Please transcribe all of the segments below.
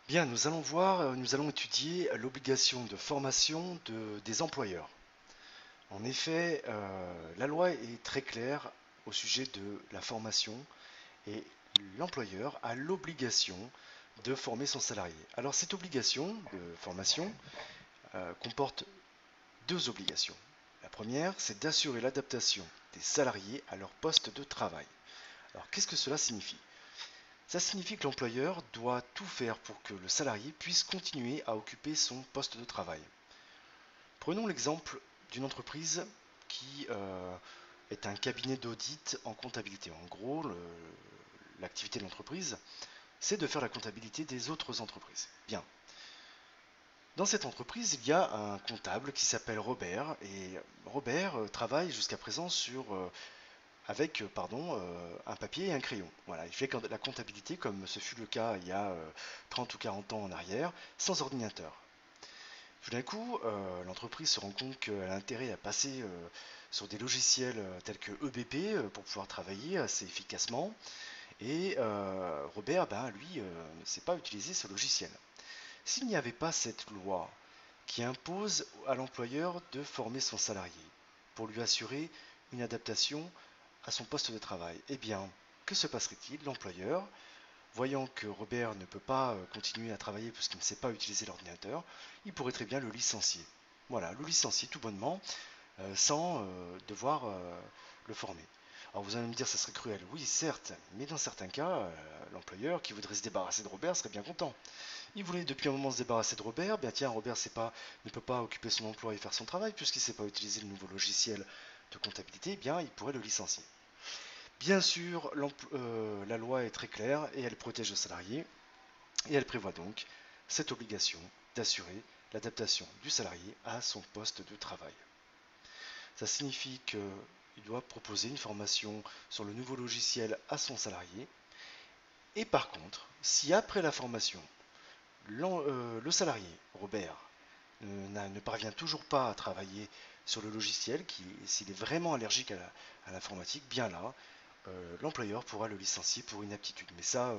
Bien, nous allons étudier l'obligation de formation des employeurs. En effet, la loi est très claire au sujet de la formation et l'employeur a l'obligation de former son salarié. Alors cette obligation de formation comporte deux obligations. La première, c'est d'assurer l'adaptation des salariés à leur poste de travail. Alors qu'est-ce que cela signifie? Ça signifie que l'employeur doit tout faire pour que le salarié puisse continuer à occuper son poste de travail. Prenons l'exemple d'une entreprise qui est un cabinet d'audit en comptabilité. En gros, l'activité de l'entreprise, c'est de faire la comptabilité des autres entreprises. Bien. Dans cette entreprise, il y a un comptable qui s'appelle Robert, et Robert travaille jusqu'à présent avec un papier et un crayon. Voilà, il fait la comptabilité comme ce fut le cas il y a 30 ou 40 ans en arrière, sans ordinateur. Tout d'un coup, l'entreprise se rend compte qu'elle a intérêt à passer sur des logiciels tels que EBP pour pouvoir travailler assez efficacement. Et Robert, lui, ne sait pas utiliser ce logiciel. S'il n'y avait pas cette loi qui impose à l'employeur de former son salarié pour lui assurer une adaptation à son poste de travail, eh bien, que se passerait-il? L'employeur, voyant que Robert ne peut pas continuer à travailler parce qu'il ne sait pas utiliser l'ordinateur, il pourrait très bien le licencier. Voilà, le licencier tout bonnement, sans devoir le former. Alors vous allez me dire, ça serait cruel. Oui, certes, mais dans certains cas, l'employeur qui voudrait se débarrasser de Robert serait bien content. Il voulait depuis un moment se débarrasser de Robert. Bien tiens, Robert ne peut pas occuper son emploi et faire son travail puisqu'il ne sait pas utiliser le nouveau logiciel de comptabilité. Eh bien, il pourrait le licencier. Bien sûr, la loi est très claire et elle protège le salarié et elle prévoit donc cette obligation d'assurer l'adaptation du salarié à son poste de travail. Ça signifie qu'il doit proposer une formation sur le nouveau logiciel à son salarié. Et par contre, si après la formation, le salarié, Robert, ne parvient toujours pas à travailler sur le logiciel, s'il est vraiment allergique à l'informatique, bien là, l'employeur pourra le licencier pour inaptitude. Mais ça,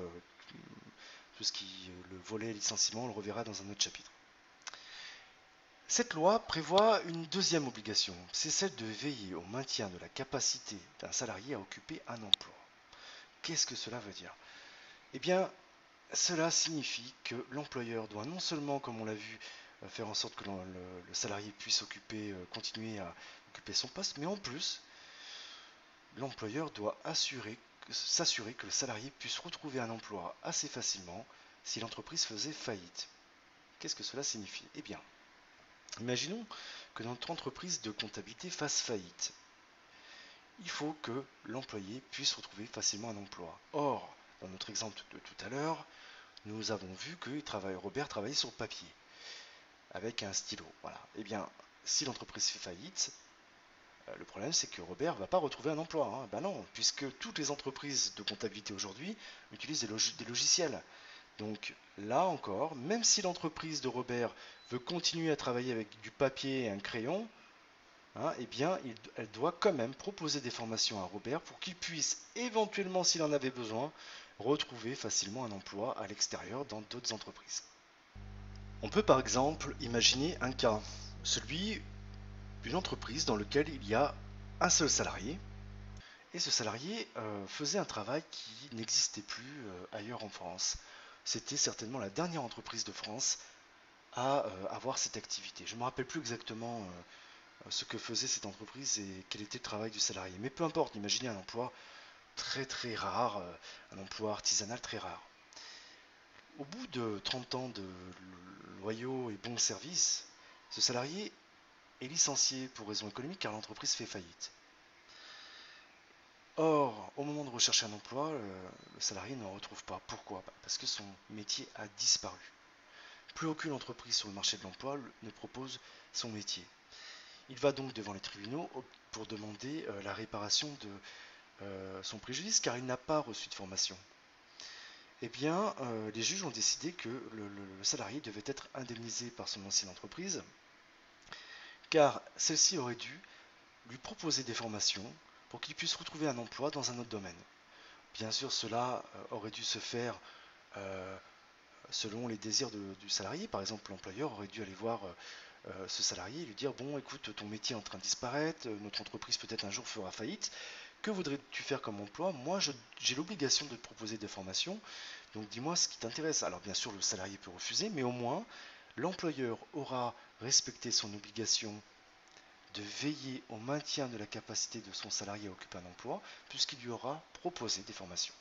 tout ce qui le volet licenciement, on le reverra dans un autre chapitre. Cette loi prévoit une deuxième obligation, c'est celle de veiller au maintien de la capacité d'un salarié à occuper un emploi. Qu'est-ce que cela veut dire? Eh bien, cela signifie que l'employeur doit non seulement, comme on l'a vu, faire en sorte que le salarié puisse continuer à occuper son poste, mais en plus, l'employeur doit s'assurer que le salarié puisse retrouver un emploi assez facilement si l'entreprise faisait faillite. Qu'est-ce que cela signifie? Eh bien, imaginons que notre entreprise de comptabilité fasse faillite. Il faut que l'employé puisse retrouver facilement un emploi. Or, dans notre exemple de tout à l'heure, nous avons vu que Robert travaillait sur papier, avec un stylo. Voilà. Eh bien, si l'entreprise fait faillite, le problème c'est que Robert ne va pas retrouver un emploi. Hein. Ben non, puisque toutes les entreprises de comptabilité aujourd'hui utilisent des logiciels. Donc là encore, même si l'entreprise de Robert veut continuer à travailler avec du papier et un crayon, hein, eh bien, elle doit quand même proposer des formations à Robert pour qu'il puisse, éventuellement s'il en avait besoin, retrouver facilement un emploi à l'extérieur dans d'autres entreprises. On peut par exemple imaginer un cas, celui d'une entreprise dans laquelle il y a un seul salarié, et ce salarié faisait un travail qui n'existait plus ailleurs en France. C'était certainement la dernière entreprise de France à avoir cette activité. Je ne me rappelle plus exactement ce que faisait cette entreprise et quel était le travail du salarié. Mais peu importe, imaginez un emploi très très rare, un emploi artisanal très rare. Au bout de 30 ans de loyaux et bons services, ce salarié est licencié pour raison économique car l'entreprise fait faillite. Or, au moment de rechercher un emploi, le salarié ne le retrouve pas. Pourquoi? Parce que son métier a disparu. Plus aucune entreprise sur le marché de l'emploi ne propose son métier. Il va donc devant les tribunaux pour demander la réparation de son préjudice car il n'a pas reçu de formation. Eh bien, les juges ont décidé que le salarié devait être indemnisé par son ancienne entreprise car celle-ci aurait dû lui proposer des formations pour qu'il puisse retrouver un emploi dans un autre domaine. Bien sûr, cela aurait dû se faire selon les désirs du salarié. Par exemple, l'employeur aurait dû aller voir ce salarié et lui dire, bon, écoute, ton métier est en train de disparaître, notre entreprise peut-être un jour fera faillite, que voudrais-tu faire comme emploi? Moi, j'ai l'obligation de te proposer des formations, donc dis-moi ce qui t'intéresse. Alors bien sûr, le salarié peut refuser, mais au moins, l'employeur aura respecté son obligation de veiller au maintien de la capacité de son salarié à occuper un emploi, puisqu'il lui aura proposé des formations.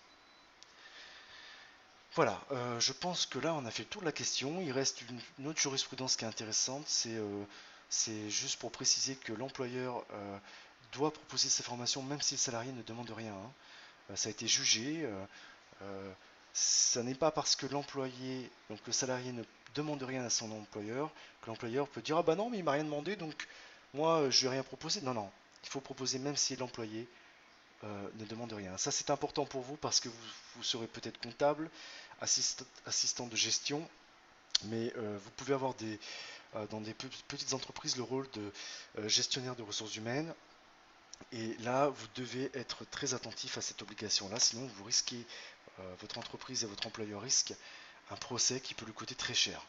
Voilà, je pense que là on a fait le tour de la question. Il reste une autre jurisprudence qui est intéressante, c'est juste pour préciser que l'employeur doit proposer ses formations même si le salarié ne demande rien, hein. Ça a été jugé. Ça n'est pas parce que l'employé, donc le salarié ne demande rien à son employeur, que l'employeur peut dire ah bah non mais il m'a rien demandé donc moi je lui ai rien proposé. Non non, il faut proposer même si l'employé ne demande rien. Ça c'est important pour vous parce que vous serez peut-être comptable, assistant de gestion, mais vous pouvez avoir dans des petites entreprises le rôle de gestionnaire de ressources humaines. Et là, vous devez être très attentif à cette obligation-là, sinon vous risquez, votre entreprise et votre employeur risquent un procès qui peut lui coûter très cher.